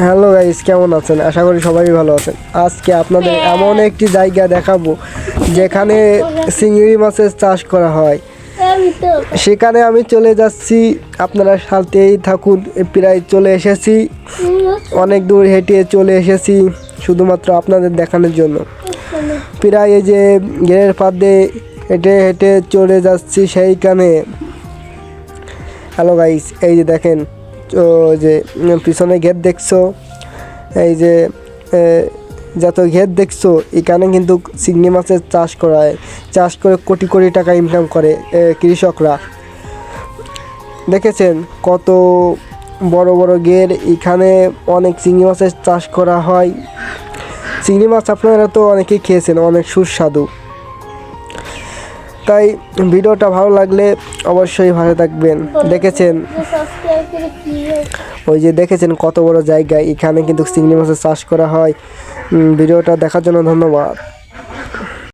Hello guys, কেমন আছেন? আশা করি সবাই ভালো আছেন। আজকে আপনাদের এমন একটি জায়গা দেখাবো যেখানে চিংড়ি মাছের চাষ করা হয়। সেখানে আমি চলে যাচ্ছি, আপনারা সাথেই থাকুন। প্রায় চলে এসেছি, অনেক দূর হেঁটে চলে এসেছি শুধুমাত্র আপনাদের দেখানোর জন্য। প্রায় এই যে ঘেরের ফাঁদে হেঁটে হেঁটে চলে যাচ্ছি সেইখানে। হ্যালো গাইস, এই যে দেখেন, তো যে পিছনে ঘের দেখছো, এই যে যত ঘের দেখছো, এখানে কিন্তু চিংড়ি মাছের চাষ করা হয়। চাষ করে কোটি কোটি টাকা ইনকাম করে কৃষকরা। দেখেছেন কত বড় বড় ঘের, এখানে অনেক চিংড়ি মাছের চাষ করা হয়। চিংড়ি মাছ আপনারা তো অনেকেই খেয়েছেন, অনেক সুস্বাদু। তাই ভিডিওটা ভালো লাগলে অবশ্যই ভালো থাকবেন। দেখেছেন, ওই যে দেখেছেন কত বড় জায়গা, এখানে কিন্তু চিংড়ি মাছের চাষ করা হয়। ভিডিওটা দেখার জন্য ধন্যবাদ।